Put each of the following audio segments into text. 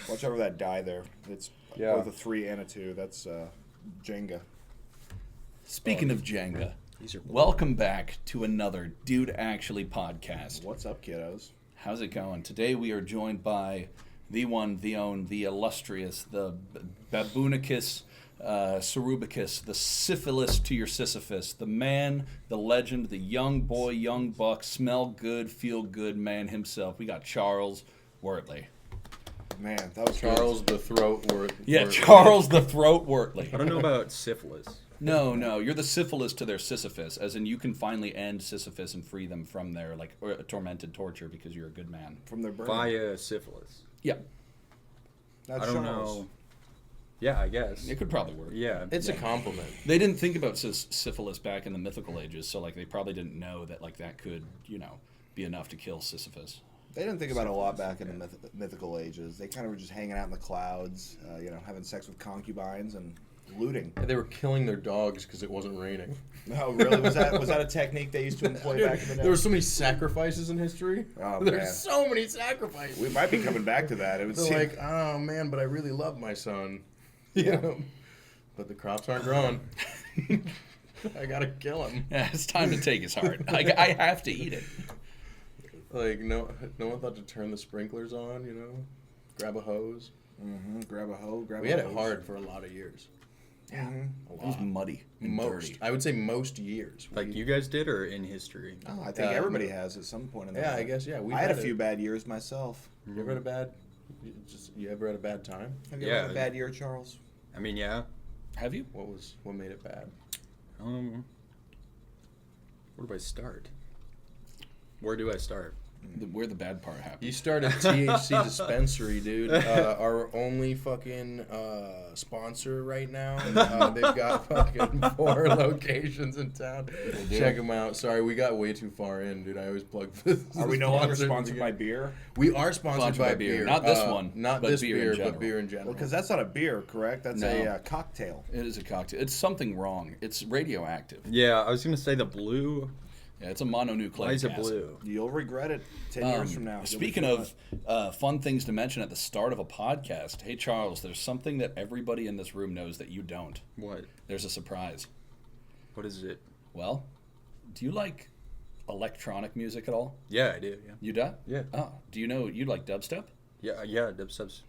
Watch over that die there. It's both a 3 and a 2. That's Jenga. Speaking of Jenga, welcome back to another Dude Actually podcast. What's up, kiddos? How's it going? Today we are joined by the one, the own, the illustrious, the baboonicus, Cerubicus, the syphilis to your Sisyphus, the man, the legend, the young boy, young buck, smell good, feel good man himself. We got Charles Wurtele. Man, that was Charles the Throat Wurtele. Yeah, Charles the Throat Wurtele. I don't know about syphilis. No, you're the syphilis to their Sisyphus, as in you can finally end Sisyphus and free them from their tormented torture because you're a good man. from their brain. Via syphilis. Yeah, That's I don't Charles. know. Yeah, I guess. it could probably work. Yeah. It's a compliment. They didn't think about syphilis back in the mythical ages, so they probably didn't know that that could be enough to kill Sisyphus. They didn't think about it a lot back in the mythical ages. They kind of were just hanging out in the clouds, having sex with concubines and looting. They were killing their dogs because it wasn't raining. Oh, really? Was that a technique they used to employ back in the day? There were so many sacrifices in history. Oh, There's man. so many sacrifices. We might be coming back to that. It would seem They're like, oh man, but I really love my son. But the crops aren't growing. I gotta kill him. Yeah, it's time to take his heart. I have to eat it. Like no one thought to turn the sprinklers on. Grab a hose. grab a hoe, We had it hard for a lot of years. Yeah. It was muddy and dirty. I would say most years. Like you guys did, or in history? Oh, I think everybody has at some point in their Yeah, life. I guess. Yeah, I had a few bad years myself. You ever had a bad? You ever had a bad time? Have you ever had a bad year, Charles? I mean, yeah. Have you? What made it bad? Where do I start? Where do I start? Where the bad part happened. You started THC Dispensary, dude. Our only fucking sponsor right now. They've got fucking 4 locations in town. Check them out. Sorry, we got way too far in, dude. I always plug this. Are we no longer sponsored by beer? We are sponsored by beer. Not this one, Not but this beer in beer, general. but beer in general. Well, because that's not a beer, correct? That's No. a cocktail. It is a cocktail. It's something wrong. It's radioactive. Yeah, I was gonna say the blue. Yeah, it's a mononucleic Why is it acid. blue? You'll regret it 10 years from now. You'll be Speaking feeling of fun things to mention at the start of a podcast, hey Charles, there's something that everybody in this room knows that you don't. What? There's a surprise. What is it? Well, do you like electronic music at all? Yeah, I do. Yeah. You do? Yeah. Oh, do you know you like dubstep? Yeah. Dubstep's.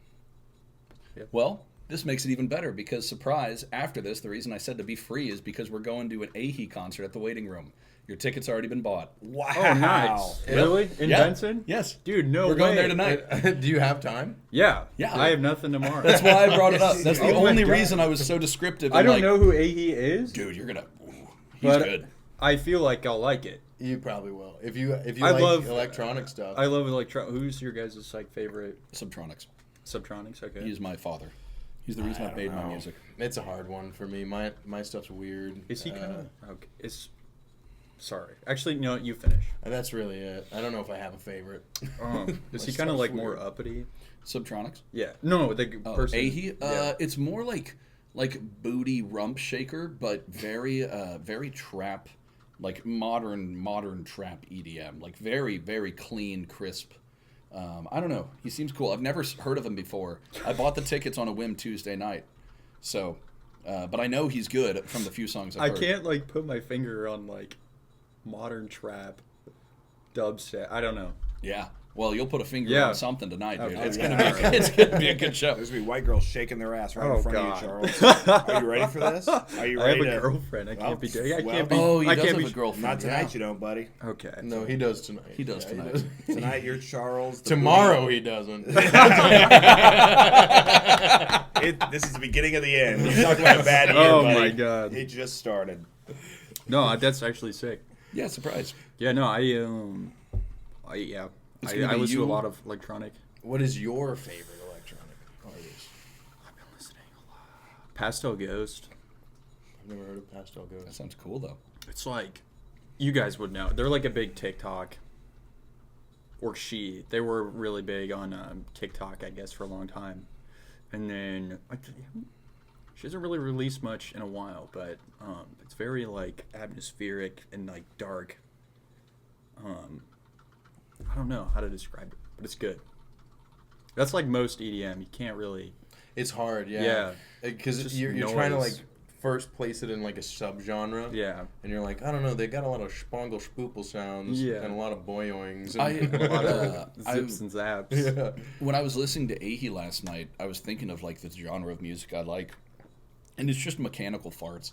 Well, this makes it even better because, surprise, after this, the reason I said to be free is because we're going to an Ahi concert at the waiting room. Your ticket's already been bought. Wow. Oh, nice. Really? In Yeah. Benson? Yes. Dude, no We're going way. there tonight. Do you have time? Yeah. Yeah. I have nothing tomorrow. That's why I brought it up. That's the Oh my only God. reason I was so descriptive. I and don't know who Ahi is, Dude, you're gonna. He's but good. I feel like I'll like it. You probably will. If you I like love- electronic stuff. I love Who's your guys' favorite Subtronics. Subtronics? Okay. He's my father. He's the reason I made my music. It's a hard one for me. My stuff's weird. Is he kind of okay? Sorry. Actually, no. You finish. That's really it. I don't know if I have a favorite. Is My he kind of stuff's like more weird. uppity? Subtronics. Yeah. No, the person. Ahi. Yeah. It's more like booty rump shaker, but very very trap, like modern trap EDM, like very very clean, crisp. I don't know. He seems cool. I've never heard of him before. I bought the tickets on a whim Tuesday night, so. But I know he's good from the few songs I've I heard. can't put my finger on modern trap, dubstep. I don't know. Yeah. Well, you'll put a finger Yeah. on something tonight, dude. Okay. It's gonna be a good show. There's going to be white girls shaking their ass right Oh, in front God. of you, Charles. Are you ready for this? Are you I have ready a to... girlfriend. I can't be. I well, can't be. Oh, he I does can't have be. a girlfriend. Not tonight, Yeah. you don't, buddy. Okay. No, he does tonight. He does Yeah, tonight. Tonight, you're Charles. the Tomorrow he doesn't. This is the beginning of the end. You're talking about a bad year, Oh, buddy. my God. It just started. No, that's actually sick. Yeah, surprise. Yeah. No, I It's gonna I be listen to a you- lot of electronic. What is your favorite electronic artist? I've been listening a lot. Pastel Ghost. I've never heard of Pastel That Ghost. sounds cool though. It's you guys would know. They're like a big TikTok. Or they were really big on TikTok, I guess, for a long time. And then she hasn't really released much in a while, but it's very atmospheric and dark. I don't know how to describe it, but it's good. That's like most EDM. You can't really. It's hard, Yeah. yeah. Because Just you're trying to like noise. first place it in like a subgenre. Yeah. And you're like, I don't know, they got a lot of spangle spoopel sounds Yeah. and a lot of boyoings. I- And A lot of zips and zaps. yeah. When I was listening to Ahi last night, I was thinking of like the genre of music I like, and it's just mechanical farts.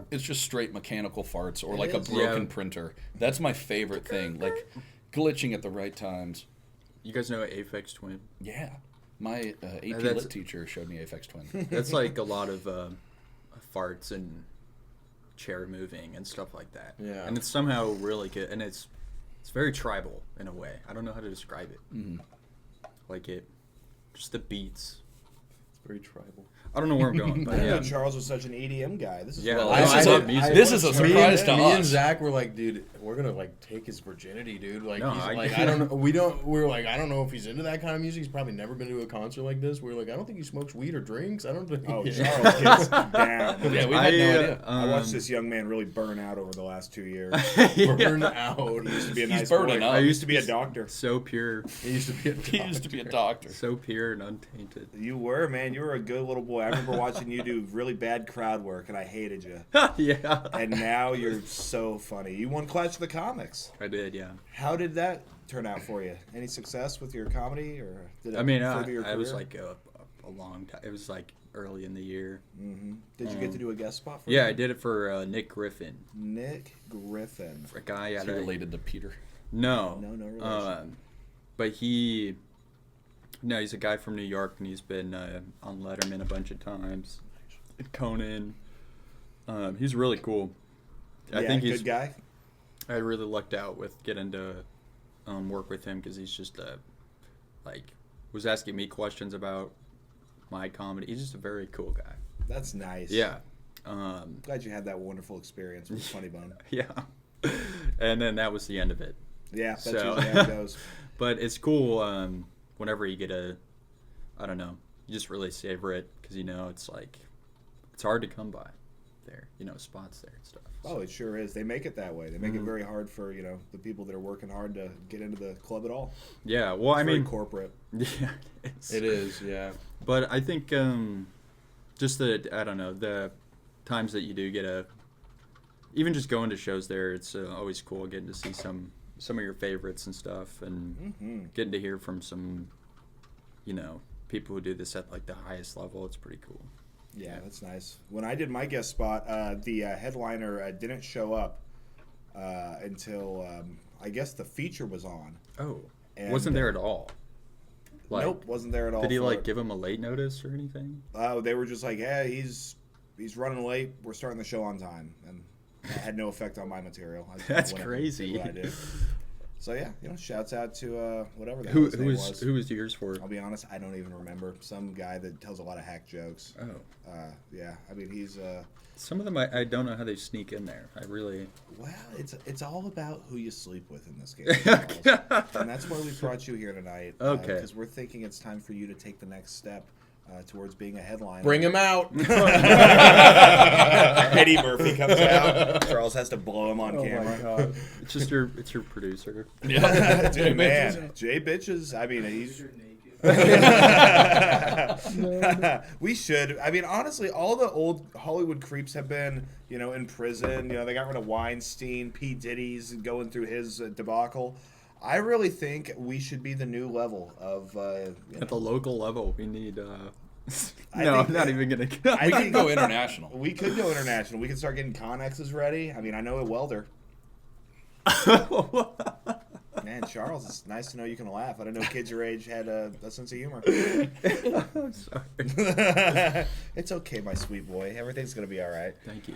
It's just straight mechanical farts, or It like a is. broken Yeah. printer. That's my favorite thing, like glitching at the right times. You guys know Aphex Twin? Yeah, my AP that's- Lit teacher showed me Aphex Twin. That's like a lot of farts and chair moving and stuff like that. Yeah. And it's somehow really good, and it's very tribal in a way. I don't know how to describe it. Mhm. Like it, just the beats. It's very tribal. I don't know where I'm going, I but didn't know yeah. Charles was such an EDM guy. This is Yeah, well, this I is did- a music. this is a surprise to me and us. Zach were like, dude, we're gonna like take his virginity, dude. Like, No, he's I- like, I don't know. We were like, I don't know if he's into that kind of music. He's probably never been to a concert like this. We were like, I don't think he smokes weed or drinks. I don't think. Oh, Charles gets down. Yeah, we had no idea. I watched this young man really burn out over the last 2 years. burn out. He used to be a He's nice burning boy. up. I used to be a doctor. So pure, He used to be a He used to be a doctor. so pure and untainted. You were, man. You were a good little boy. I remember watching you do really bad crowd work, and I hated you. Yeah. And now you're so funny. You won Clash of the Comics. I did, yeah. How did that turn out for you? Any success with your comedy, or did it I mean, further your I was career? like a long time. It was like early in the year. Mm-hmm. Did you get to do a guest spot for Yeah, I him? did it for Nick Griffin, Nick Griffin. for a guy Is at he a related to Peter? no, No relation. but he's a guy from New York, and he's been on Letterman a bunch of times, Conan. He's really cool. I Yeah, think good he's. guy. I really lucked out with getting to work with him because he's just was asking me questions about my comedy. He's just a very cool guy. That's nice. Yeah. Glad you had that wonderful experience with Funny Bone. Yeah. And then that was the end of it. Yeah, that's So- usually how it goes. But it's cool whenever you get I don't know, you just really savor it because, it's like, it's hard to come by there, spots there and stuff. Oh, it sure is. They make it that way. They make Mm-hmm. it very hard for, the people that are working hard to get into the club at all. Yeah, well, I It's very mean, corporate. yeah, it is. It is, yeah. But I think just I don't know, the times that you do get even just going to shows there, it's always cool getting to see some of your favorites and stuff, and Mm-hmm. getting to hear from some, people who do this at like the highest level. It's pretty cool. Yeah, that's nice. When I did my guest spot, the headliner didn't show up until I guess the feature was on. Oh, And, wasn't there at all? Like, nope, wasn't there at all. did he for like it. give him a late notice or anything? They were just like, "Yeah, he's running late. We're starting the show on time," and it had no effect on my material. I just That's went up and crazy. did what I did. So yeah, shouts out to whatever the hell Who his name was. who was yours for? I'll be honest, I don't even remember. Some guy that tells a lot of hack jokes. Oh, Yeah, I mean he's some of them I don't know how they sneak in there. I really. well, it's all about who you sleep with in this game, Charles. And that's why we brought you here tonight. Okay. Because we're thinking it's time for you to take the next step towards being a headliner. Bring him out. Eddie Murphy comes out. Charles has to blow him on camera. God. It's just your producer. Yeah. Dude, man, Jay Bitches. I mean, he's. We should. I mean, honestly, all the old Hollywood creeps have been, in prison. They got rid of Weinstein, P. Diddy's going through his debacle. I really think we should be the new level of. At the local level, we need. I No, think I'm not that- even gonna. I We think could go international. We could go international. We could start getting Connexes ready. I mean, I know a welder. Man, Charles, it's nice to know you can laugh. I didn't know kids your age had a sense of humor. I'm sorry. It's okay, my sweet boy. Everything's gonna be all right. Thank you.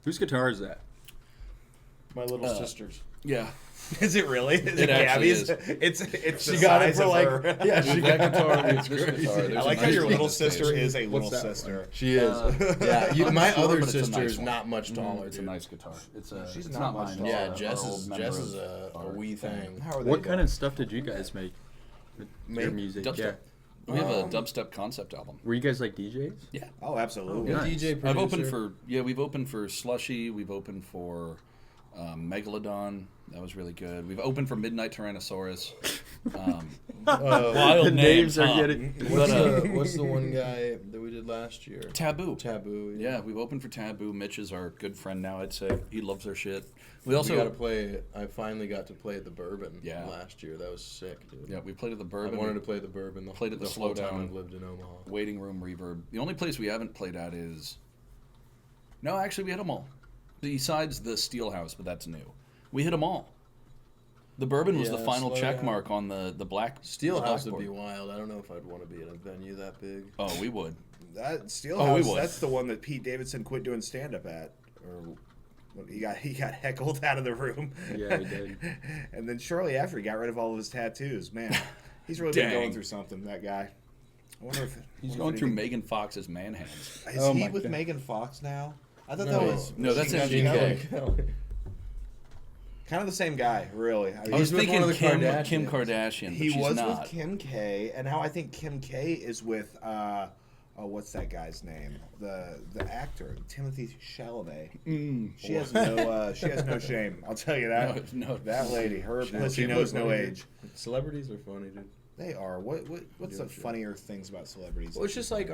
Whose guitar is that? My little sisters. Yeah. Is it really? Is It actually Gabby's? It's She the got it size for of like her. yeah. She got guitar, it's this crazy. guitar, I there's like a how nice your one little on stage. sister is a What's little that one? sister. She is. Yeah. My Short, other but it's a sister nice is one. not much taller, It's a dude. nice guitar. It's She's it's not not much mine. taller. Yeah, It's Jess our is old member Jess is of a our wee thing. How are they What kind doing? of stuff did you guys make with your Make music? Dubstep. Yeah. We have a dubstep concept album. Were you guys like DJs? Yeah. Oh, absolutely. Good Nice. DJ producer. We've opened for Slushy. We've opened for Megalodon. That was really good. We've opened for Midnight Tyrannosaurus. Uh, Wild the name, names are huh? getting. what's the one guy that we did last year? Taboo. Taboo. Yeah, we've opened for Taboo. Mitch is our good friend now, I'd say. He loves our shit. We We also got to play. I finally got to play at the Bourbon Yeah. last year. That was sick, dude. Yeah, we played at the I Bourbon. wanted to play at the Bourbon. Played at the whole time Slowdown. I've lived in Omaha. Waiting room reverb. The only place we haven't played at is... No, actually, we hit them all. Besides the Steelhouse, but that's new. We hit them all. The Bourbon was the Yeah, final slow check down. mark on the black Steelhouse would blackboard. be wild. I don't know if I'd want to be in a venue that big. Oh, we would. That Oh, we Steelhouse, would. that's the one that Pete Davidson quit doing stand-up at. Or he got heckled out of the room. Yeah, he did. And then shortly after, he got rid of all of his tattoos. Man, he's really been Dang. going through something, that guy. I wonder if... He's wonder going if through he- Megan Fox's man hands. Is Oh he my with God. Megan Fox now? I thought No, that was... No, that's Machine Machine Gun Gun Kelly. Kind of the same guy, really. I was He's with thinking one of the Kim Kardashians. Kardashian, but he she's was not. with Kim K, and now I think Kim K is with what's that guy's name? The actor Timothy Chalamet. She has no shame. I'll tell you that. No. That lady, her She- pussy she knows would no funny, age. dude. Celebrities are funny, dude. They are. What's the Yeah, sure. funnier things about celebrities? Well, it's just like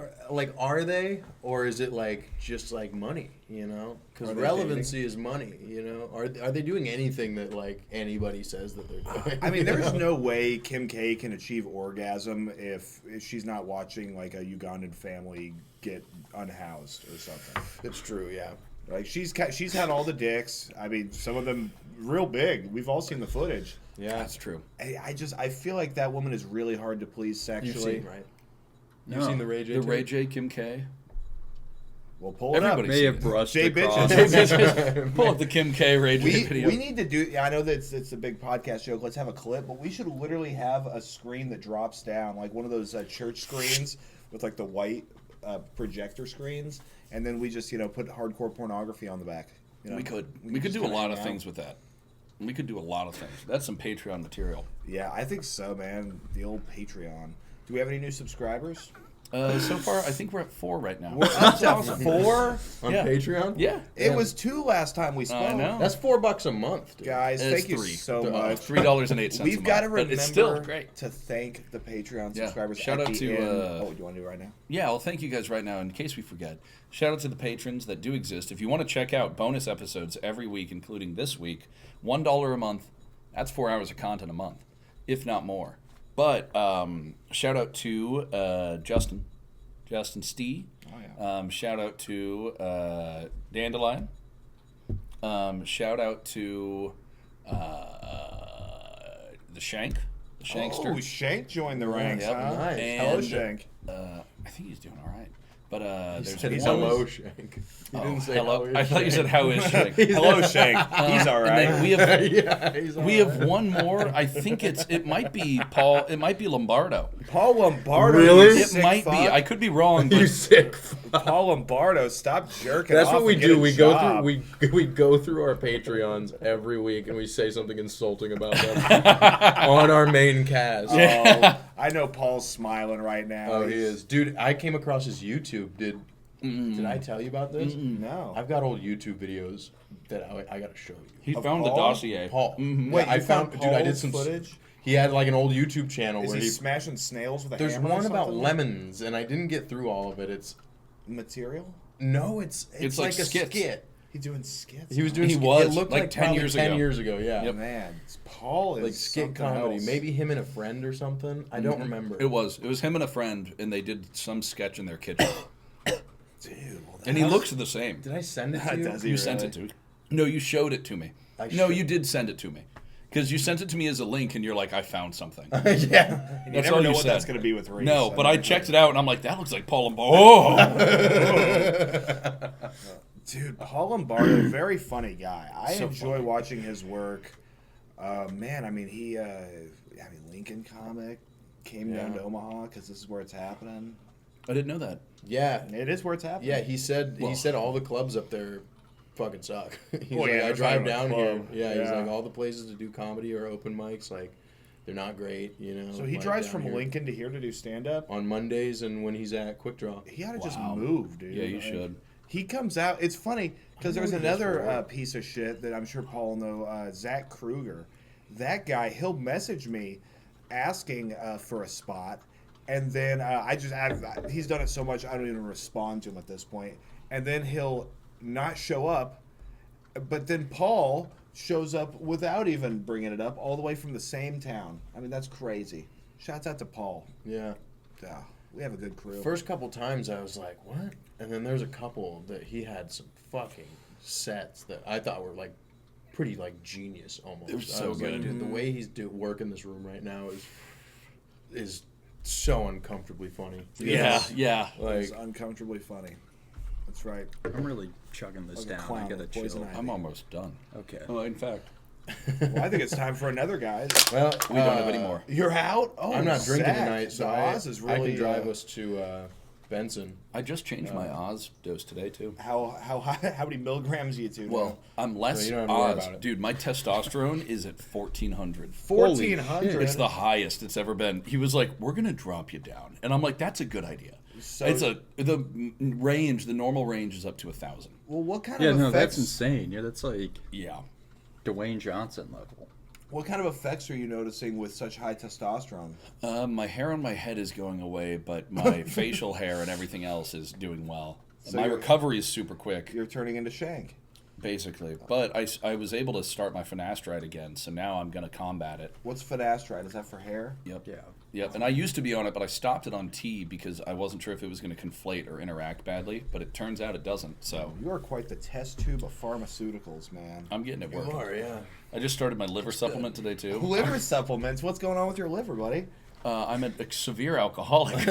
are they, or is it like just like money? You know, because Are they relevancy is money. You know, are they doing anything that like anybody says that they're doing? I mean, you there's know? no way Kim K can achieve orgasm if she's not watching like a Ugandan family get unhoused or something. It's true, yeah. Like she's had all the dicks. I mean, some of them real big. We've all seen the footage. Yeah, That's true. I feel like that woman is really hard to please you've sexually. seen, right? You've No. seen the Ray J. The tape? Ray J, Kim K. Well, pull it Everybody- up. May have brushed Jay across. bitches. Pull up the Kim K Ray J video. We need to do. Yeah, I know that it's a big podcast joke. Let's have a clip, but we should literally have a screen that drops down, like one of those church screens with like the white projector screens, and then we just put hardcore pornography on the back. You know? We could just do a kinda lot of hang things out. with that. We could do a lot of things. That's some Patreon material. Yeah, I think so, man. The old Patreon. Do we have any new subscribers? So far, I think we're at 4 right now. We're up to 4. On Yeah. Patreon? Yeah. It was 2 last time we spoke. I know. That's $4 a month, dude. Guys, It's thank you 3. so Oh, much. $3.08. We've got to remember but it's still great. to thank the Patreon Yeah. subscribers. Shout at out the to, end. uh, Oh, do you want to do it right now? Yeah, I'll thank you guys right now in case we forget. Shout out to the patrons that do exist. If you want to check out bonus episodes every week, including this week, $1 a month. That's 4 hours of content a month, if not more. But shout out to Justin Stee. Oh, yeah. Shout out to Dandelion. Shout out to the Shankster. Oh, Shank joined the ranks, Yep. huh? Nice. Hello, And, Shank. I think he's doing all right. But there's He's one- hello, Shank. He Oh, didn't say hello. how is I thought you said how is Shank. Hello, Shank. He's all And right. then we have yeah, he's we have one more. I think it might be Paul. It might be Lombardo. Paul Lombardo. Really? you It sick might be. fuck. I could be wrong. You But sick. Paul Lombardo, stop jerking That's off what we and get do. a We job. go through we go through our Patreons every week and we say something insulting about them on our main cast. Oh, I know Paul's smiling right now. Oh, he is, dude. I came across his YouTube. Did I tell you about this? No. I've got old YouTube videos that I got to show you. he Of found the Paul? dossier. Paul. Wait, I you found dude. I did Paul's some footage? He had like an old YouTube channel Is where he he. smashing snails with a There's hammer or one about something? lemons, and I didn't get through all of it. It's Material? no, it's It's like like a skits. skit. He's doing skits. He was doing. He skit- was, It looked like like 10 probably years 10 ago. years ago. Yeah. Yep. Man, Paul is Like skit something comedy. else. Maybe him and a friend or something. I don't remember. It was him and a friend, and they did some sketch in their kitchen. Dude, well, And he looks the same. Did I send it to you? Does he You sent really? it to me. No, you showed it to me. I No, should- you did send it to me. Because you sent it to me as a link, and you're like, I found something. yeah. You That's never all know you what said. that's going to be with Reese. No, but I mean, checked it out, and I'm like, that looks like Paul Lombardo. Dude, Paul Lombardo, very funny guy. I So enjoy funny. watching his work. Man, I mean, Lincoln Comic came down Yeah. to Omaha because this is where it's happening. I didn't know that. Yeah. It is where it's happening. Yeah, he said Well- all the clubs up there fucking suck. He's Well, like, yeah, I there's drive not even a down here. club. Yeah, he's Yeah. like all the places to do comedy or open mics, like they're not great, you know. So he like, drives down from here. Lincoln to here to do stand up. on Mondays and when he's at Quick Draw. He ought to just Wow. move, dude. Yeah, you Like, should. He comes out. It's funny because there's another piece of shit that I'm sure Paul will know. Zach Kruger. That guy, he'll message me asking for a spot, and then he's done it so much I don't even respond to him at this point. And then he'll not show up, but then Paul shows up without even bringing it up, all the way from the same town. I mean, that's crazy. Shouts out to Paul. Yeah. Yeah, we have a good crew. First couple times I was like, what? And then there's a couple that he had some fucking sets that I thought were like pretty like genius almost. They're so was like, good. dude, the way he's working this room right now is so uncomfortably funny. Yeah. It's Like, uncomfortably funny. That's right. I'm really chugging this Like a down. clown I gotta with poison chill. ivy. I'm almost done. Okay. Oh, in fact, Well, I think it's time for another, guys. well, we don't have any more. You're out? Oh, I'm not drinking Zach, tonight, so the Oz is really, I can drive us to Benson. I just changed my Oz dose today too. How high? How many milligrams are you to? Well, I'm less So you don't have to worry Oz, about it. dude. My testosterone is at 1400. 1,400. It's the highest it's ever been. He was like, "We're gonna drop you down," and I'm like, "That's a good idea." So- The range, the normal range is up to 1,000. Well, what kind Yeah, of no, effects? that's insane. Yeah, that's like Yeah. Dwayne Johnson level. What kind of effects are you noticing with such high testosterone? My hair on my head is going away, but my facial hair and everything else is doing well. So My you're- recovery is super quick, You're turning into Shank. basically. But I was able to start my finasteride again, so now I'm going to combat it. What's finasteride? Is that for hair? Yep. Yeah. Yep. And I used to be on it, but I stopped it on T because I wasn't sure if it was going to conflate or interact badly. But it turns out it doesn't. So You are quite the test tube of pharmaceuticals, man. I'm getting it working. yeah. I just started my liver supplement today too. Liver supplements. What's going on with your liver, buddy? I'm a severe alcoholic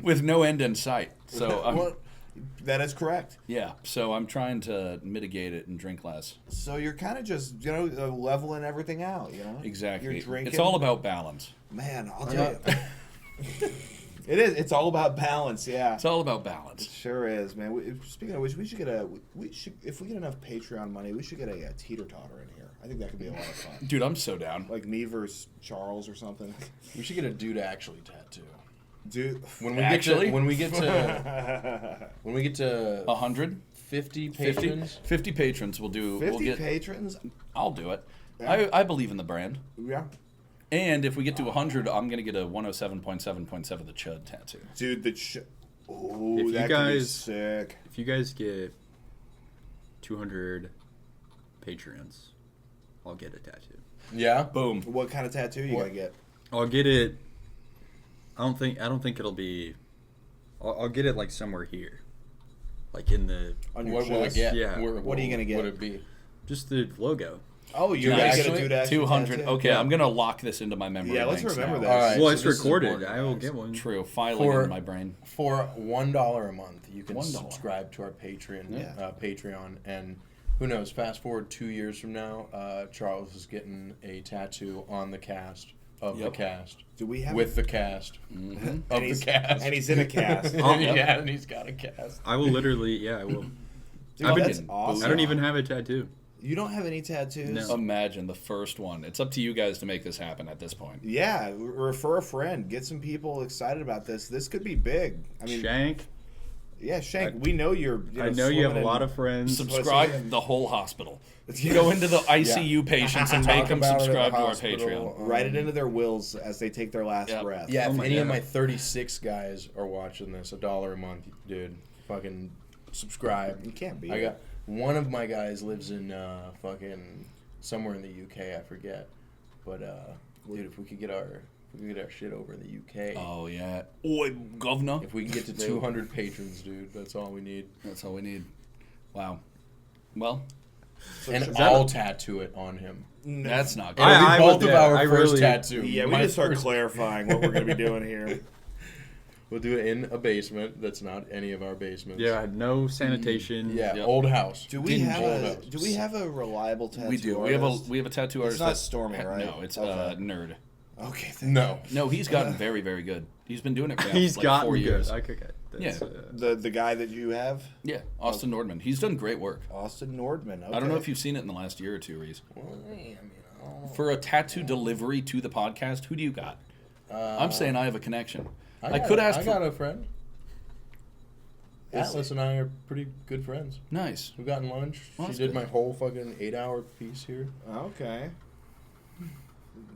with no end in sight. So Well, that is correct. yeah. So I'm trying to mitigate it and drink less. So you're kind of just, leveling everything out, you know? Exactly. You're drinking. It's all about balance. Man, I'll tell you. It is. It's all about balance, yeah. It's all about balance. Sure is, man. Speaking of which, we should if we get enough Patreon money, we should get a teeter-totter in here. I think that could be a lot of fun. Dude, I'm so down. Like me versus Charles or something. We should get a dude actually tattoo. Dude, When we Actually? when we get to 100? 50 patrons, 50 patrons will do. 50 we'll get. patrons? I'll do it. Yeah. I believe in the brand. Yeah. And if we get to 100, I'm gonna get a 107.7.7 the Chud tattoo. Dude, oh, If you that could be guys- sick. If you guys get 200 Patreons, I'll get a tattoo. yeah. Boom. What kind of tattoo you What? gonna get? I'll get it. I don't think it'll be. I'll get it like somewhere here, like in the On your What will I chest? get? Yeah. What are you gonna get? Would it be? just the logo. Oh, you're Nice. gonna get a dude actually 200. tattoo? Okay, Yeah. I'm gonna lock this into my memory. Yeah, let's banks remember now. that. All right. Well, so it's this is recorded. important, I will guys. get one. True. Filing For- in my brain. For $1 a month, you can $1. subscribe to our Patreon. Yeah. Patreon, and who knows? Fast forward 2 years from now, Charles is getting a tattoo on the cast of the Yep. cast Do we have with the cast Mm-hmm. of and the he's, cast, and he's in a cast. yeah, and he's got a cast. I will literally. Yeah, I will. Dude, I've been- that's awesome. I don't even have a tattoo. You don't have any tattoos? No. Imagine the first one. It's up to you guys to make this happen at this point. Yeah, refer a friend. Get some people excited about this. This could be big. I mean, Shank. yeah, Shank. We know you're. I know you have a lot of friends. Subscribe the whole hospital. Go into the ICU patients and make Talk them about it at subscribe the to our hospital. Patreon. Write it into their wills as they take their last Yep. breath. Yeah, Oh if my any of God. my 36 guys are watching this, $1 a month, dude, fucking subscribe. You can't beat I it. got one of my guys lives in fucking somewhere in the UK, I forget. But dude, if we could get our shit over in the UK, Oh yeah. Oi, governor. if we can get to 200 patrons, dude, that's all we need. That's all we need. Wow. Well, And sure. I'll tattoo it on him. No. that's not good. It'll be I both would- of yeah, our I first really- tattoo. Yeah, we My need to start first- clarifying what we're going to be doing here. We'll do it in a basement. That's not any of our basements. Yeah, no sanitation. Yeah, Yep. old house. Do we have Old a house. Do we have a reliable tattoo? We do. artist? We have a tattoo It's artist. not that- Stormy, right? No, it's Okay. Nerd. Okay. Thank No. No, he's gotten very, very good. He's been doing it for He's like gotten 4 years. good. I could get. That's, Yeah. The guy that you have, Yeah, Austin Nordman. He's done great work. Austin Nordman. Okay. I don't know if you've seen it in the last year or two, Reese. Well, I mean, I don't know. For a tattoo delivery to the podcast, who do you got? I'm saying I have a connection. I got could a- ask I for. got a friend. Atlas and I are pretty good friends. Nice. We've gotten lunch. Well, She that's did good. my whole fucking 8-hour piece here. Okay.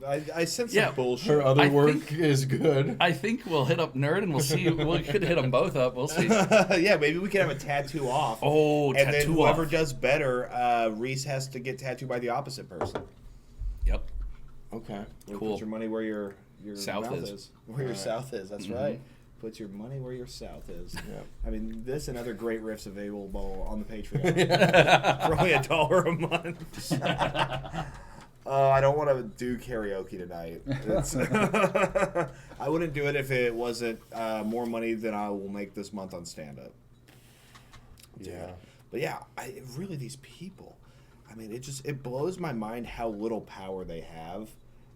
I sense Yeah. some bullshit. Her other I work think- is good. I think we'll hit up Nerd and we'll see. We could hit them both up. We'll see. Yeah, maybe we can have a tattoo off. Oh, and then tattoo whoever off. does better, Reese has to get tattooed by the opposite person. Yep. Okay. Cool. Put your money where your South mouth is. Where your Alright. south is. That's Mhm. right. Put your money where your south is. Yep. I mean, this and other great riffs available on the Patreon for only $1 a month. I don't want to do karaoke tonight. It's I wouldn't do it if it wasn't more money than I will make this month on stand-up. Yeah. But yeah, really these people. I mean, it blows my mind how little power they have,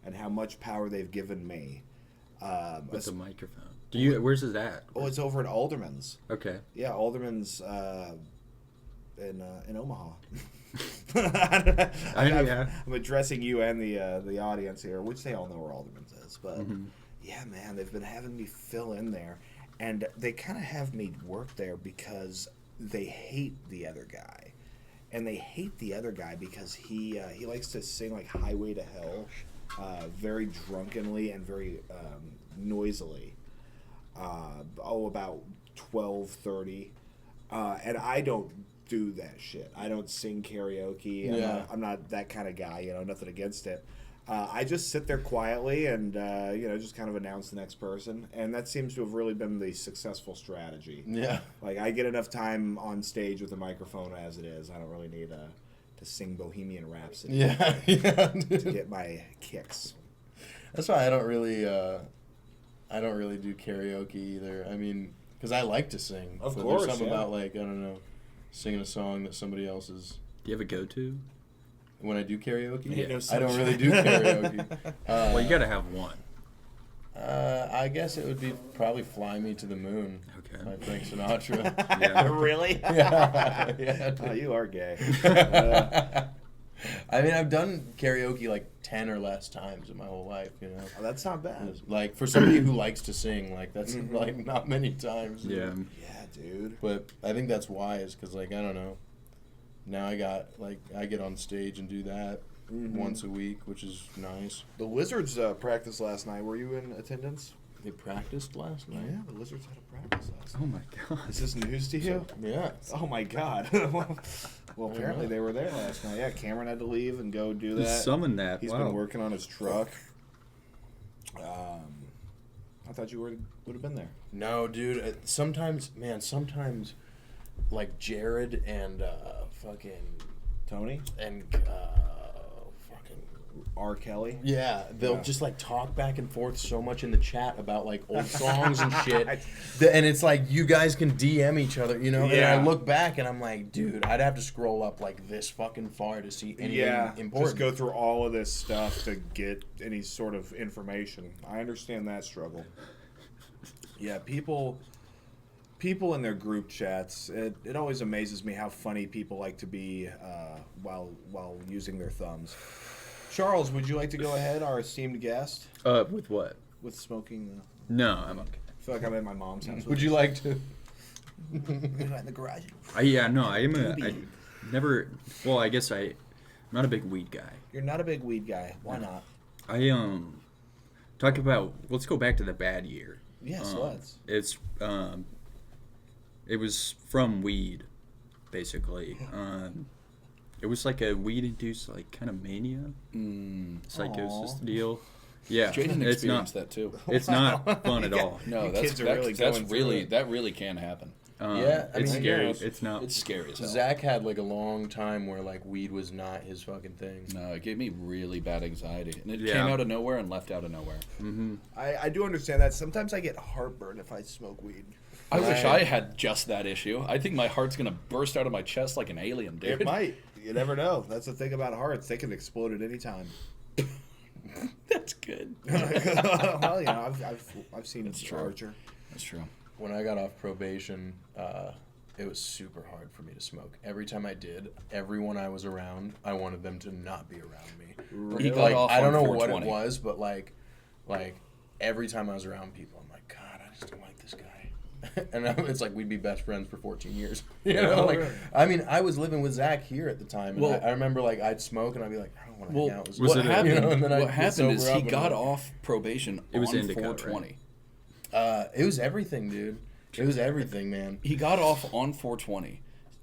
and how much power they've given me. With the microphone. Do you? Where's it at? Oh, it's over at Alderman's. Okay. Yeah, Alderman's in Omaha. I'm addressing you and the audience here, which they all know where Alderman's is. But yeah, man, they've been having me fill in there, and they kind of have me work there because they hate the other guy, and they hate the other guy because he likes to sing like "Highway to Hell," very drunkenly and very noisily. About 12:30, and I don't do that shit. I don't sing karaoke. I'm not that kind of guy. Nothing against it. I just sit there quietly and just kind of announce the next person, and that seems to have really been the successful strategy. Yeah. Like I get enough time on stage with a microphone as it is. I don't really need to sing Bohemian Rhapsody. Yeah. To get my kicks. That's why I don't really do karaoke either. I mean, because I like to sing. Of but course, there's something yeah. about like I don't know, singing a song that somebody else is. Do you have a go-to? When I do karaoke, Ain't no I don't really sunshine. do karaoke. Well, you gotta have one. I guess it would be probably "Fly Me to the Moon" Okay. by Frank Sinatra. Yeah. Really? yeah. Yeah. Oh, you are gay. I mean, I've done karaoke like 10 or less times in my whole life. Oh, that's not bad. Like for somebody who likes to sing, like that's like not many times. Yeah. Yeah, dude. But I think that's wise because, like, I don't know. Now I get on stage and do that once a week, which is nice. The Wizards practiced last night. Were you in attendance? They practiced last night. Yeah, the Wizards had a practice last night. Oh my god. Is this news to you? Yeah. Oh my god. Well, apparently they were there last night. Yeah, Cameron had to leave and go do You that. summoned that. He's Wow. been working on his truck. I thought you would have been there. No, dude. Sometimes, like Jared and fucking Tony? and fucking R. Kelly? yeah, they'll Yeah. just like talk back and forth so much in the chat about like old songs and shit. And it's like you guys can DM each other, And Yeah. I look back and I'm like, dude, I'd have to scroll up like this fucking far to see anything important. Just go through all of this stuff to get any sort of information. I understand that struggle. Yeah, people in their group chats, it always amazes me how funny people like to be while using their thumbs. Charles, would you like to go ahead, our esteemed guest, With what? with smoking? No, I'm okay. I feel like I'm at my mom's house. Would you like to? in the garage? I never. Well, I guess I'm not a big weed guy. You're not a big weed guy. Why not? Talk about. Let's go back to the bad year. Yes, let's. It's it was from weed, basically. It was like a weed-induced like kind of mania, psychosis Aw. deal. Yeah, Jaden it's experienced not. that too. It's not fun at all. No, You that's kids are that, really that's going through really it. that really can happen. Yeah, I it's mean, scary. yeah. It's not. It's scary as hell. Zach had like a long time where like weed was not his fucking thing. No, it gave me really bad anxiety, and it Yeah. came out of nowhere and left out of nowhere. I do understand that. Sometimes I get heartburn if I smoke weed. I wish I had just that issue. I think my heart's gonna burst out of my chest like an alien, dude. It might. You never know. That's the thing about hearts. They can explode at any time. That's good. Well, I've seen That's true. Archer. That's true. When I got off probation, it was super hard for me to smoke. Every time I did, everyone I was around, I wanted them to not be around me. He got Like off I don't on know what it 420. was, but like every time I was around people, I'm like, God, I just don't like this guy. And it's like we'd be best friends for 14 years. You know, like, I mean, I was living with Zach here at the time, and Well- I remember like I'd smoke and I'd be like, I don't want to hang out with Was Zach. it what a- happened? You know, and then I'd What get happened is sober he up and got like- off probation It was on indica, 420. It was everything, dude. It was everything, man. He got off on 420,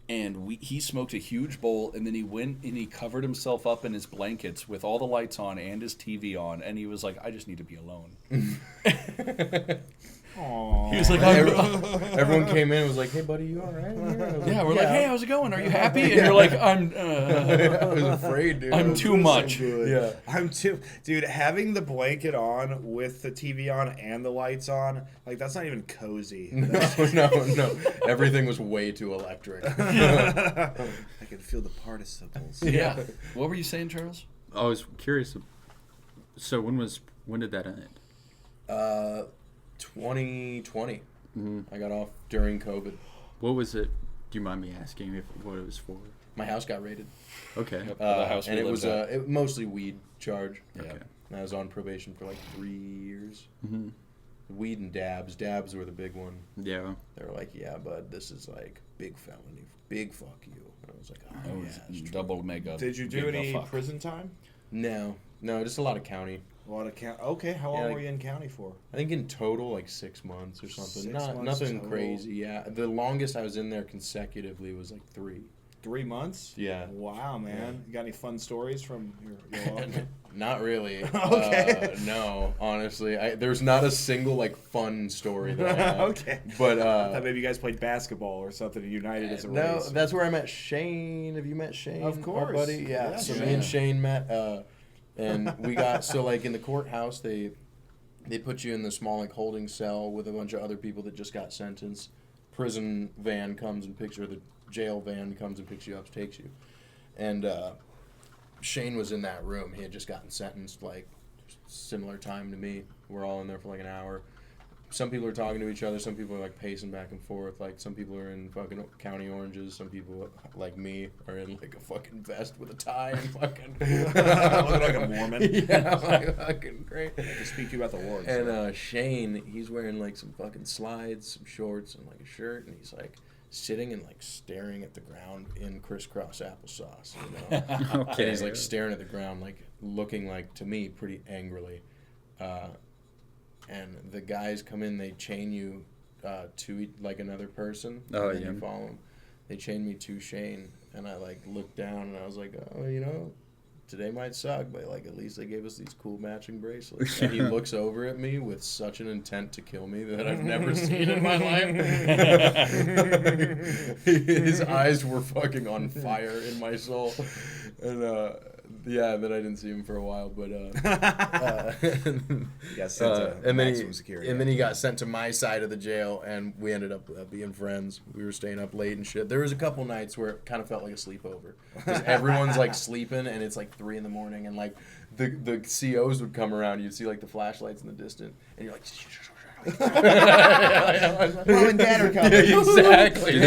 and he smoked a huge bowl, and then he went and he covered himself up in his blankets with all the lights on and his TV on, and he was like, I just need to be alone. Aww. He was like, Everyone came in and was like, hey, buddy, you all right? yeah, we're like, hey, how's it going? Are you happy? And you're like, I was afraid, dude. I'm too much. Yeah. I'm too, dude. Having the blanket on with the TV on and the lights on, like that's not even cozy. No. Everything was way too electric. I can feel the participles. Yeah. What were you saying, Charles? I was curious. So when did that end? 2020. Mm-hmm. I got off during COVID. What was it? Do you mind me asking what it was for? My house got raided. Okay. Yep. The house and we it was lived at. mostly weed charge. Yeah. Okay. And I was on probation for like 3 years. Mm-hmm. Weed and dabs. Dabs were the big one. Yeah. They were like, yeah, bud, this is like big felony. Big fuck you. And I was like, oh, Oh, yeah, it's true. double mega. Did you do giga any fuck. prison time? No, just a lot of county. A lot of county. Okay, how long Yeah, like- were you in county for? I think in total like 6 months or something. 6 Not months nothing total. crazy. Yeah, the longest I was in there consecutively was like 3. 3 months? Yeah. Wow, man. You got any fun stories from your life? Not really. Okay. No, honestly, there's not a single like fun story that I have. Okay. But I thought maybe you guys played basketball or something and united as a no, race. that's where I met Shane. Have you met Shane? Of our course. buddy. Yeah. Yeah, So sure. me and Shane met, and we got so like in the courthouse they put you in the small like holding cell with a bunch of other people that just got sentenced. Prison van comes and picks you, or the jail van comes and picks you up, takes you, and Shane was in that room. He had just gotten sentenced like similar time to me. We're all in there for like an hour. Some people are talking to each other. Some people are like pacing back and forth. Like some people are in fucking county oranges. Some people like me are in like a fucking vest with a tie and fucking Looking like a Mormon. Yeah, like fucking great. I can speak to you about the wars. And Shane, he's wearing like some fucking slides, some shorts, and like a shirt, and he's like sitting and like staring at the ground in crisscross applesauce. You know? Okay. And he's like staring at the ground, like looking like to me pretty angrily. And the guys come in, they chain you to like another person. Oh, and then yeah. you follow them. They chained me to Shane, and I like looked down and I was like, oh, you know, today might suck, but like at least they gave us these cool matching bracelets. And he looks over at me with such an intent to kill me that I've never seen in my life. His eyes were fucking on fire in my soul. And yeah, then I didn't see him for a while, but You got sent to and then maximum security. he got sent to my side of the jail, and we ended up being friends. We were staying up late and shit. There was a couple nights where it kind of felt like a sleepover because everyone's like sleeping, and it's like 3 a.m, and like the COs would come around. You'd see like the flashlights in the distance, and you're like. Mom and Dad are coming. Exactly.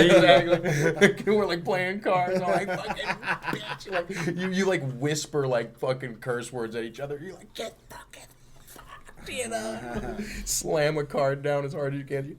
We're like playing cards. I'm like fucking bitch. Like you like whisper like fucking curse words at each other. You're like get fucking fucked, you know. Slam a card down as hard as you can.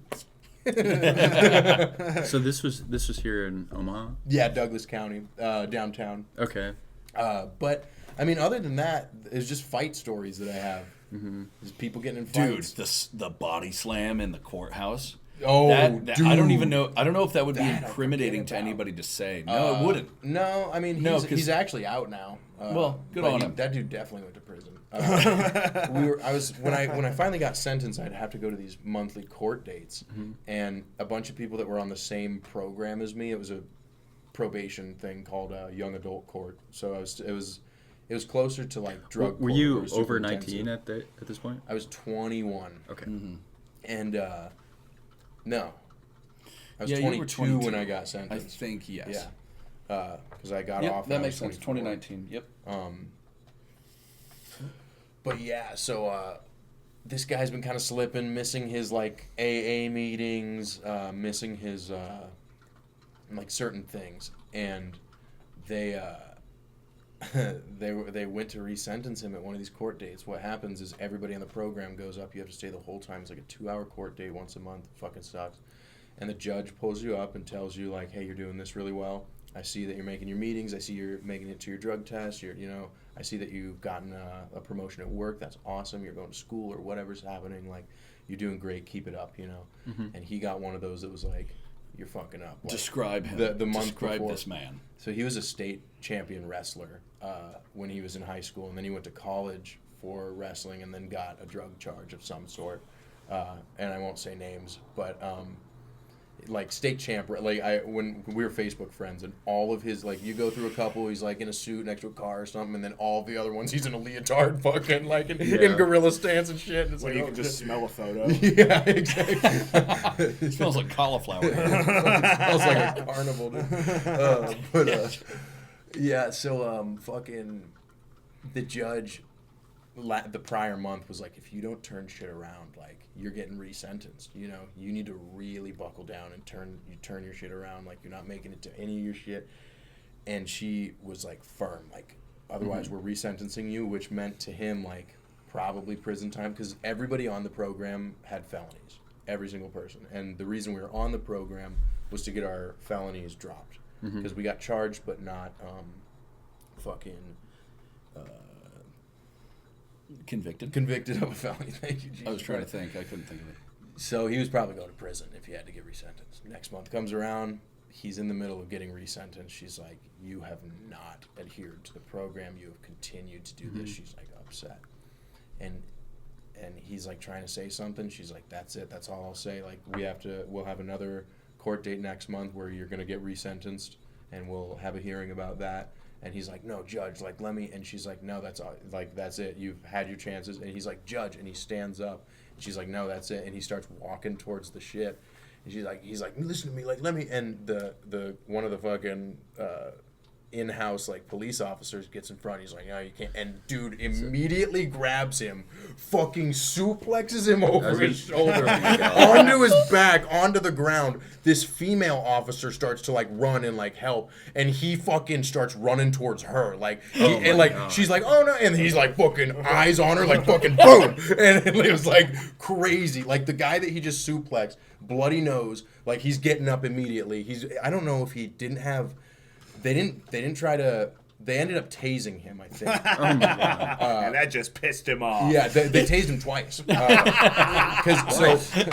So this was here in Omaha. Yeah, Douglas County, downtown. Okay. But I mean, other than that, it's just fight stories that I have. Mm-hmm. There's people getting in Dude, fights. the body slam in the courthouse. Oh, That I don't even dude. know. I don't know if that would be That I incriminating forget to about. anybody to say. No, it wouldn't. No, I mean, No, he's, 'cause- he's actually out now. Well, good but on him. That dude definitely went to prison. When I finally got sentenced, I'd have to go to these monthly court dates, and a bunch of people that were on the same program as me. It was a probation thing called young adult court. So it was closer to like drug. Were court, you where it was super over intensive. 19 at this point? I was 21. Okay. Mm-hmm. And no, I was Yeah, you were 22 when 22. I got I sentenced. think yes. Yeah, because I got Yep, off. that when I makes was sense. 24. 2019. Yep. But yeah, so this guy's been kind of slipping, missing his like AA meetings, missing his like certain things, and they they went to resentence him at one of these court dates. What happens is everybody on the program goes up. You have to stay the whole time. It's like a 2-hour court date once a month. It fucking sucks. and the judge pulls you up and tells you, like, hey, you're doing this really well. I see that you're making your meetings. I see you're making it to your drug test. I see that you've gotten a promotion at work. That's awesome. You're going to school or whatever's happening. Like, you're doing great. Keep it up, And he got one of those that was like, you're fucking up. Like, Describe him. The month Describe before. this man. So he was a state champion wrestler when he was in high school, and then he went to college for wrestling and then got a drug charge of some sort. And I won't say names, but like state champ, like when we were Facebook friends, and all of his, like, you go through a couple, he's like in a suit next to a car or something, and then all the other ones he's in a leotard, fucking like in gorilla stance and shit. And it's When like, you can just smell a photo. yeah, exactly. It smells like cauliflower. It smells like a carnival, dude. Yeah, so fucking the judge the prior month was like, if you don't turn shit around, like, you're getting resentenced. You need to really buckle down and turn your shit around. Like, you're not making it to any of your shit. And she was like firm, like, otherwise we're resentencing you, which meant to him like probably prison time, because everybody on the program had felonies, every single person. And the reason we were on the program was to get our felonies dropped, because we got charged but not convicted of a felony. Thank you, Jesus. I was trying to think. I couldn't think of it. So he was probably going to prison if he had to get resentenced. Next month comes around, he's in the middle of getting resentenced. She's like, you have not adhered to the program. You have continued to do this. She's like upset. And he's like trying to say something. She's like, that's it. That's all I'll say. Like, we'll have another court date next month where you're going to get resentenced, and we'll have a hearing about that. And he's like, no, Judge, like, let me. And she's like, no, that's all, like, that's it. You've had your chances. And he's like, Judge. And he stands up. And she's like, no, that's it. And he starts walking towards the shit. And he's like, listen to me, like, let me. And the one of the fucking in-house, like, police officers gets in front. He's like, no, you can't. And dude immediately grabs him, fucking suplexes him over his shoulder, onto his back, onto the ground. This female officer starts to, like, run and, like, help. And he fucking starts running towards her. Like, she's like, oh no. And he's like, fucking eyes on her, like, fucking boom. And it was like crazy. Like, the guy that he just suplexed, bloody nose, like, he's getting up immediately. I don't know if he didn't have. They didn't try to. They ended up tasing him, I think. Oh my God. And that just pissed him off. Yeah, they tased him twice.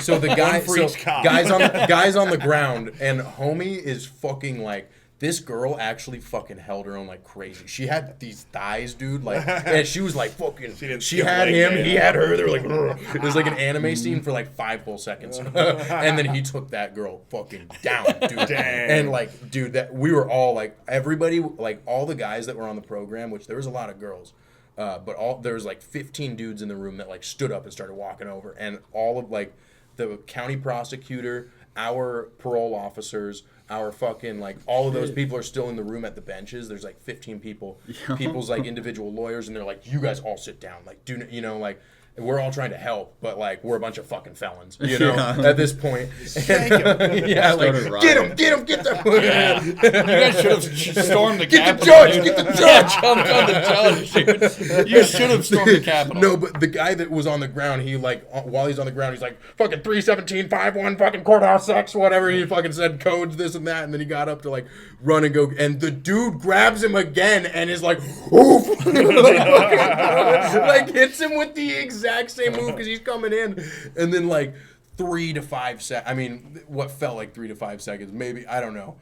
So the guy, One for each cop. guys on the ground, and homie is fucking like. This girl actually fucking held her own like crazy. She had these thighs, dude. Like, and she was like fucking. She had him, he had her. They were like, ugh. It was like an anime scene for like 5 whole seconds, and then he took that girl fucking down, dude. Damn. And like, dude, that we were all like, everybody, like all the guys that were on the program, which there was a lot of girls, but there was like 15 dudes in the room that like stood up and started walking over, and all of like the county prosecutor, our parole officers. Our fucking, like, all of those people are still in the room at the benches. There's, like, 15 people. Yeah. People's, like, individual lawyers, and they're like, you guys all sit down. Like, like, we're all trying to help, but, like, we're a bunch of fucking felons, at this point. And, yeah, like, get them. Yeah. You guys should have stormed the Capitol. Get the judge. Jumped on the judge, dude. You should have stormed the Capitol. No, but the guy that was on the ground, he, like, while he's on the ground, he's like, fucking 317-51, fucking courthouse sex, whatever. He fucking said codes, this and that, and then he got up to, like, run and go, and the dude grabs him again and is like, oof. Like, hits him with the exact same move because he's coming in, and then like 3 to 5 seconds. I mean, what felt like 3 to 5 seconds, maybe, I don't know.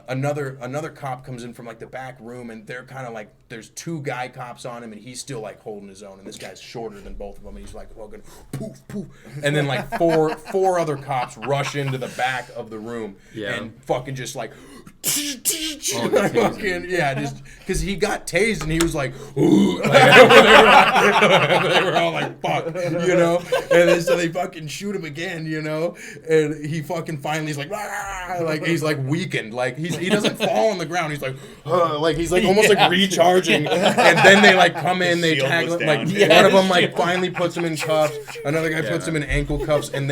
Another cop comes in from like the back room, and they're kind of like, there's 2 guy cops on him, and he's still like holding his own, and this guy's shorter than both of them, and he's like fucking poof poof, and then like four other cops rush into the back of the room, and fucking just like. Fucking, yeah, just because he got tased and he was like, ooh, like, they were all like, fuck, and then so they fucking shoot him again, and he fucking finally is like, rah! Like he's like weakened, like he doesn't fall on the ground, he's like he's like almost like recharging, and then they like come in, they tackle him, like one of them like finally puts him in cuffs, another guy puts him in ankle cuffs, and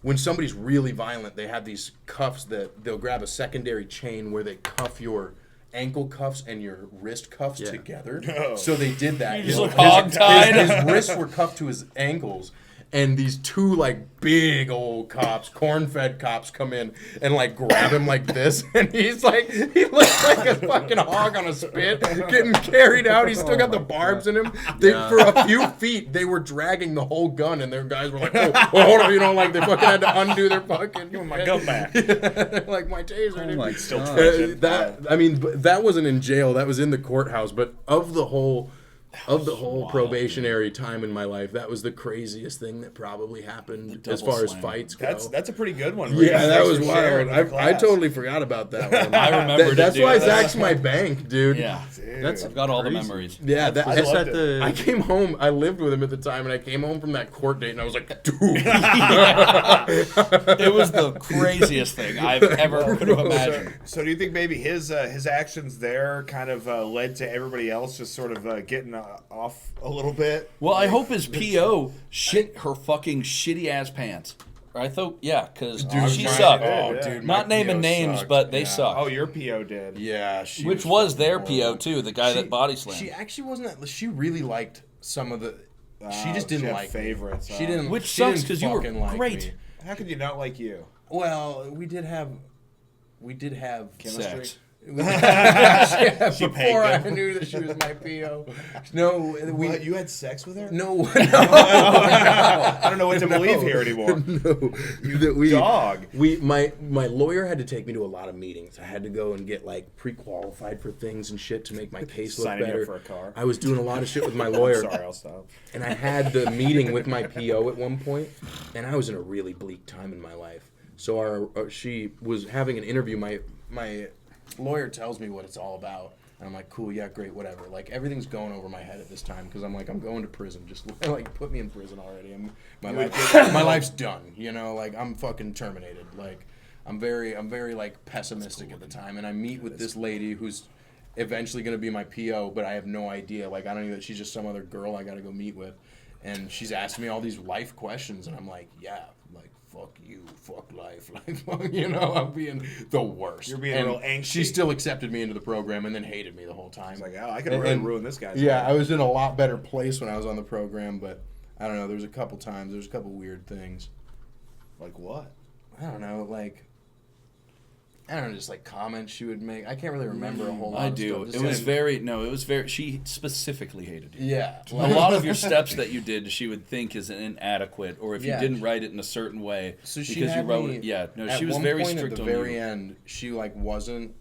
when somebody's really violent, they have these cuffs that they'll grab a secondary chain where they cuff your ankle cuffs and your wrist cuffs together. No. So they did that. His hog-tied. His wrists were cuffed to his ankles, and these two like big old cops, corn-fed cops, come in and like grab him like this, and he's like, he looks like a fucking hog on a spit, getting carried out. He's still got the barbs in him. For a few feet, they were dragging the whole gun, and their guys were like, "Oh, hold on," like they fucking had to undo their fucking. Give me my gun back. Like my taser. Oh my Still God. twitching. That wasn't in jail. That was in the courthouse. But of the whole probationary time in my life, that was the craziest thing that probably happened as far as fights go. That's a pretty good one. Yeah, that was Thanks for wild. sharing with the I class. totally forgot about that one. I remember. That's why Zach's my bank, dude. Yeah, Dude. I've got all the memories. Yeah, I Just loved at it. I the came home. I lived with him at the time, and I came home from that court date, and I was like, dude. It was the craziest thing I've ever could have imagined. So do you think maybe his actions there kind of led to everybody else just sort of getting off a little bit? Well, I hope his PO shit her fucking shitty ass pants. I thought, yeah, because she sucked. Oh, Yeah. dude, my Not naming PO names, sucked. but they Yeah. sucked. Oh, your PO did. Yeah, Which was their PO too, the guy that body slammed. She actually wasn't that. She really liked some of the. She just she didn't had like favorites, Me. She didn't. Which she didn't sucks 'cause you were fucking like great. me. How could you not like you? Well, we did have Chemistry? Sex. Yeah, She before pegged I him. knew that she was my PO. No, What, you had sex with her? no, I don't know what to believe here anymore. Dog. My lawyer had to take me to a lot of meetings. I had to go and get like pre-qualified for things and shit to make my case look Signing me up better. for a car. I was doing a lot of shit with my lawyer. Sorry, I'll stop. And I had the meeting with my PO at one point, and I was in a really bleak time in my life. So she was having an interview. My lawyer tells me what it's all about, and I'm like, cool, yeah, great, whatever. Like everything's going over my head at this time because I'm like, I'm going to prison. Just like put me in prison already. My life's done. You know, like I'm fucking terminated. Like I'm very like pessimistic at the time, and I meet with this lady who's eventually going to be my PO, but I have no idea. Like I don't even. She's just some other girl I got to go meet with, and she's asking me all these life questions, and I'm like, yeah, like fuck you, fuck life, like fuck, you know, I'm being the worst. You're being and real angsty. She still accepted me into the program and then hated me the whole time. It's like, oh, I could really ruin this guy's Yeah, life. I was in a lot better place when I was on the program, but I don't know. There's a couple times. There's a couple weird things. Like what? I don't know, like. I don't know, just like comments she would make. I can't really remember a whole lot I of do. stuff. Just It was saying- very. She specifically hated you. Yeah. A lot of your steps that you did, she would think is inadequate, or if Yeah. you didn't write it in a certain way, So she because you had wrote me, it. Yeah, no, at she was one very point strict at the on very you. end, she like wasn't.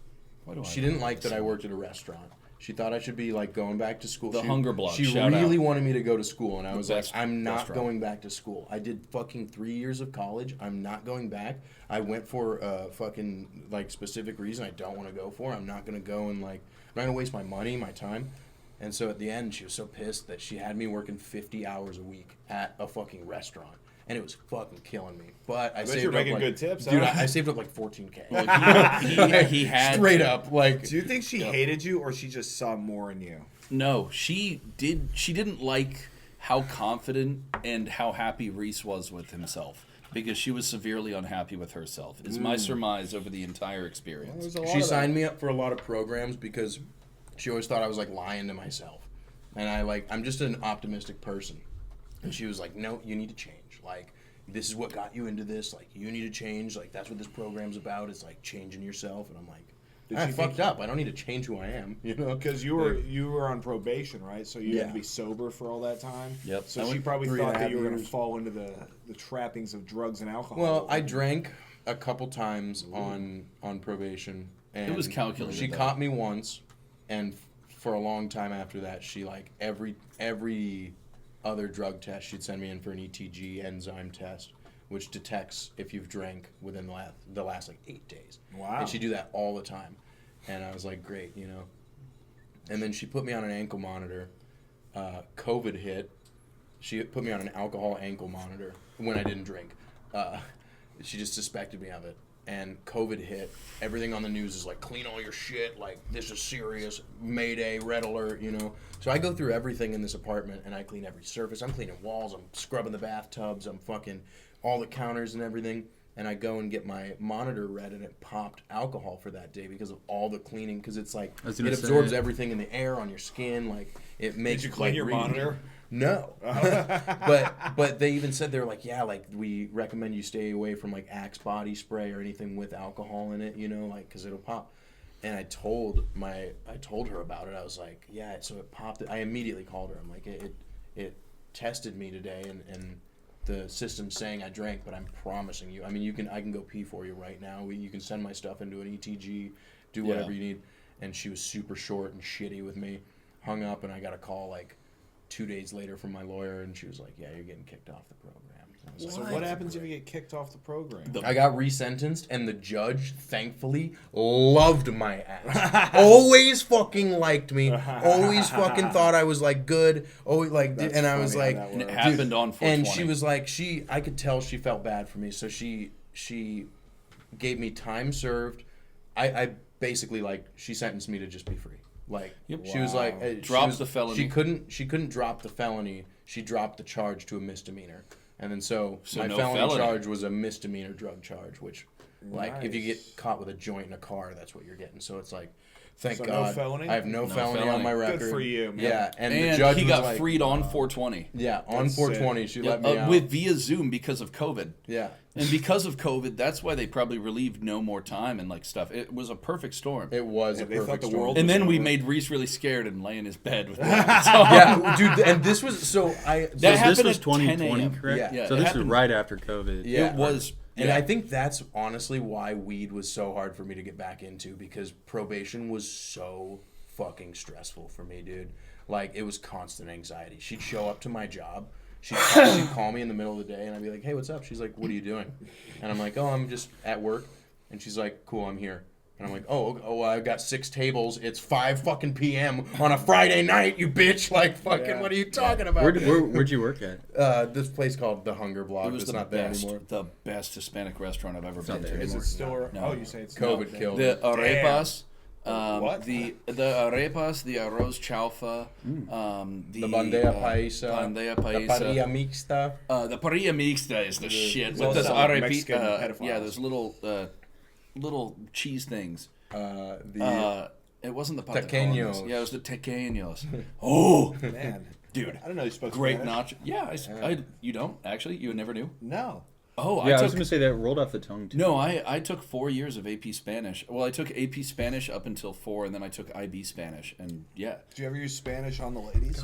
Why do I She didn't know like this? that I worked at a restaurant. She thought I should be like going back to school. The she, Hunger Block, She shout really out. wanted me to go to school, and I was like, best I'm not restaurant. going back to school. I did fucking 3 years of college. I'm not going back. I went for a fucking like specific reason I don't want to go for. I'm not gonna go and like I'm not gonna waste my money, my time. And so at the end, she was so pissed that she had me working 50 hours a week at a fucking restaurant. And it was fucking killing me. But I bet saved you're up making like, good tips, dude. huh? I saved up like $14K. He had Straight up, like Do you think she hated you, or she just saw more in you? No, she did. She didn't like how confident and how happy Reese was with himself, because she was severely unhappy with herself. Is my surmise over the entire experience. There's a lot she of that. signed me up for a lot of programs because she always thought I was like lying to myself, and I'm just an optimistic person, and she was like, no, you need to change. Like this is what got you into this. Like you need to change. Like that's what this program's about. It's like changing yourself. And I'm like, I she fucked up. I don't need to change who I am. You know, Because you were on probation, right? So you had Yeah. to be sober for all that time. Yep. So I she went probably 3.5 thought that you were going to years. fall into the trappings of drugs and alcohol. Well, I drank a couple times on probation, and was calculated, She though. caught me once, and for a long time after that, she like every other drug test she'd send me in for an ETG enzyme test, which detects if you've drank within the last like 8 days. Wow. And she'd do that all the time, and I was like, great, you know. And then she put me on an ankle monitor. COVID hit. She put me on an alcohol ankle monitor when I didn't drink. She just suspected me of it. And COVID hit. Everything on the news is like, clean all your shit. Like, this is serious. Mayday, red alert, you know. So I go through everything in this apartment, and I clean every surface. I'm cleaning walls. I'm scrubbing the bathtubs. I'm fucking all the counters and everything. And I go and get my monitor read, and it popped alcohol for that day because of all the cleaning. Because it's like, I was it gonna absorbs say. everything in the air on your skin. Like, it makes Did you clean like, your monitor? No. but they even said, they were like, yeah, like we recommend you stay away from like Axe body spray or anything with alcohol in it, you know, like because it'll pop. And I told her about it. I was like, yeah, so it popped. I immediately called her. I'm like, it tested me today, and the system's saying I drank, but I'm promising you. I mean, I can go pee for you right now. You can send my stuff into an ETG, do whatever you need. And she was super short and shitty with me. Hung up, and I got a call like 2 days later from my lawyer, and she was like, yeah, you're getting kicked off the program. So what happens if you get kicked off the program? I got resentenced, and the judge, thankfully, loved my ass. Always fucking liked me. Always fucking thought I was like good. Always like, and I was like, and it happened on 420. and she was like, I could tell she felt bad for me, so she gave me time served. I basically like she sentenced me to just be free. Like she was like, drop the felony. She couldn't drop the felony. She dropped the charge to a misdemeanor. And then so my no felony charge was a misdemeanor drug charge, which, like, if you get caught with a joint in a car, that's what you're getting. So it's like, thank God. No felony? I have no felony on my record. Good for you, man. Yeah, and the And judge he was got like, freed on 420. Yeah, on That's 420, she let me out. Via Zoom because of COVID. Yeah. And because of COVID, that's why they probably relieved no more time and like stuff. It was a perfect storm. It was a they thought perfect the storm. world And was then we over. made Reese really scared and lay in his bed with me. Yeah, dude, and this was So happened this was at 10 2020, a.m. correct? Yeah. So it this is happened- right after COVID. Yeah. It was. And yeah. I think that's honestly why weed was so hard for me to get back into, because probation was so fucking stressful for me, dude. Like, it was constant anxiety. She'd show up to my job. She'd call me in the middle of the day, and I'd be like, hey, what's up? She's like, what are you doing? And I'm like, oh, I'm just at work. And she's like, cool, I'm here. And I'm like, oh, I've got 6 tables. It's 5 fucking p.m. on a Friday night, you bitch. Like, fucking, what are you talking about? Where'd you work at? This place called The Hunger Block. It was It's the not there best, anymore. the best Hispanic restaurant I've ever been not to. there Is anymore. it still? No. Oh, you say it's COVID not. killed The it. arepas, What? the arepas, the arroz chaufa, The bandeja paisa. bandeja The paisa. parrilla mixta. The parrilla mixta is the shit. It's With also those Mexican pedophiles. yeah, those little cheese things. The It wasn't the Tequeños. patacones. Yeah, it was the tequeños. Oh, Man, dude, I don't know you spoke great Spanish. nacho. Yeah, you don't actually. You never knew. No. Oh, Yeah, I I was took. gonna say that rolled off the tongue too. No, I took 4 years of AP Spanish. Well, I took AP Spanish up until 4, and then I took IB Spanish, and yeah. Did you ever use Spanish on the ladies?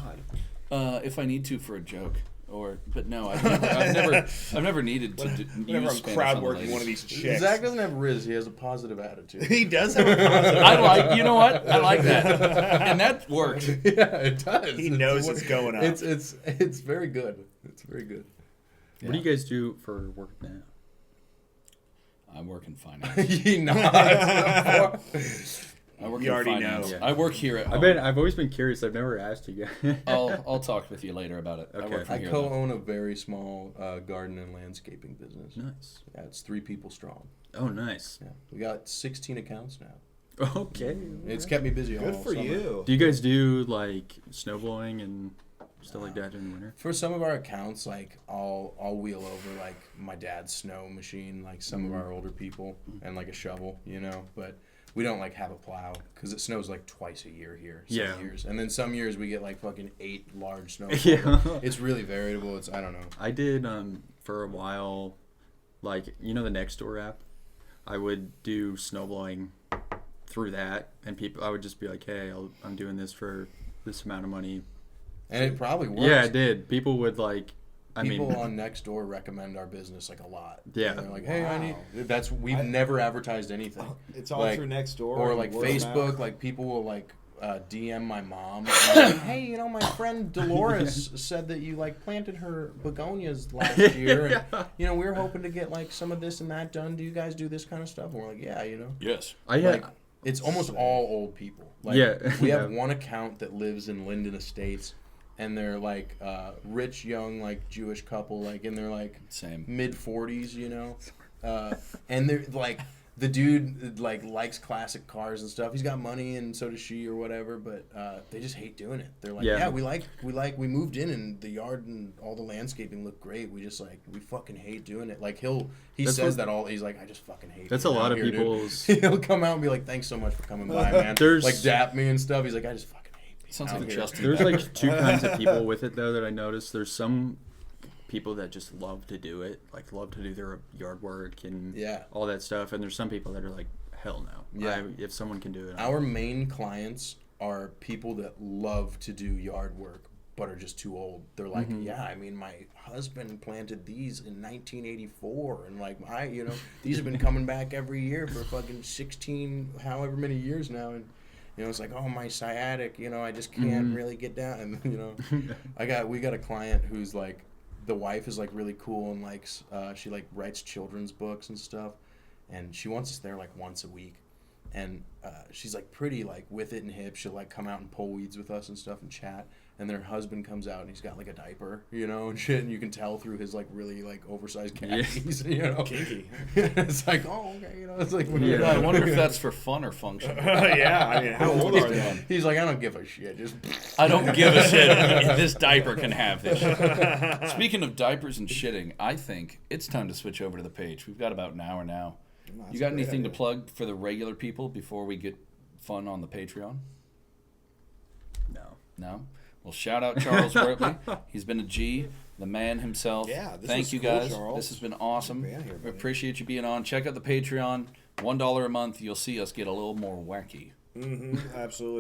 If I need to for a joke, but no, I've never needed to Whenever use I'm Spanish crowd on the working ladies. one of these chicks. Zach doesn't have Riz. He has a positive attitude. He does have a positive. I like, you know what? I like that, and that works. Yeah, it does. He knows it's going up. It's very good. It's very good. What do you guys do for work now? I'm working finance. He nods. I work You in already finance. know. I work here at home. I've always been curious. I've never asked you guys. I'll talk with you later about it. I Okay. work from I here, though. co-own a very small garden and landscaping business. Nice. Yeah, it's 3 people strong. Oh, nice. Yeah, we got 16 accounts now. Okay. It's kept me busy Good all for summer. you. Do you guys do like snowblowing and stuff like that in the winter? For some of our accounts, like I'll wheel over like my dad's snow machine, like some of our older people, and like a shovel, you know. But we don't like have a plow because it snows like twice a year here. Some Yeah. years, and then some years we get like fucking 8 large snow. Yeah. It's really variable. I don't know. I did for a while, like the Nextdoor app. I would do snowblowing through that, and I would just be like, "Hey, I'm doing this for this amount of money." And it probably works. Yeah, it did. People would like. People on Nextdoor recommend our business like a lot. Yeah. And they're like, hey, I Wow. need. We've never advertised anything. It's all Like, through Nextdoor Or and like word of Facebook, mouth. like people will like DM my mom. Like, hey, my friend Dolores said that you like planted her begonias last year. And, we were hoping to get like some of this and that done. Do you guys do this kind of stuff? And we're like, yeah, Yes. I had. Like, it's almost all old people. Like, Yeah. we have Yeah. one account that lives in Linden Estates, and they're like rich, young, like Jewish couple, like in their like Same. mid 40s, and they're like the dude like likes classic cars and stuff. He's got money, and so does she or whatever. But they just hate doing it. They're like, Yeah. we moved in, and the yard and all the landscaping looked great. We just we fucking hate doing it. Like he That's says what- that all. He's like, I just fucking hate. That's being a lot out of here, dude." people's. He'll come out and be like, thanks so much for coming by, man. There's- like dap me and stuff. He's like, I just fucking hate Sounds out like here. Justin. There's like two kinds of people with it though that I noticed. There's some people that just love to do it, like love to do their yard work and all that stuff, and there's some people that are like, hell no. Yeah. If someone can do it. Our main clients are people that love to do yard work but are just too old. They're like, yeah, I mean, my husband planted these in 1984, and like these have been coming back every year for fucking 16 however many years now, and it's like, oh, my sciatic, I just can't really get down, and we got a client who's like, the wife is like really cool and likes she like writes children's books and stuff, and she wants us there like once a week, and she's like pretty like with it and hip. She'll like come out and pull weeds with us and stuff and chat. And then her husband comes out and he's got like a diaper, and shit, and you can tell through his like really like oversized khakis, Kinky. It's like, oh, okay, it's like. I wonder if that's for fun or function. Yeah, I mean, how old are they? He's like, I don't give a shit. Just. I don't give a shit. This diaper can have this. Speaking of diapers and shitting, I think it's time to switch over to the page. We've got about an hour now. You got anything to plug for the regular people before we get fun on the Patreon? No? Well, shout out Charles Wurtele. He's been a G, the man himself. Yeah, this Thank was you cool, guys. Charles. This has been awesome. Being here, We buddy. appreciate you being on. Check out the Patreon. $1 a month. You'll see us get a little more wacky. Absolutely.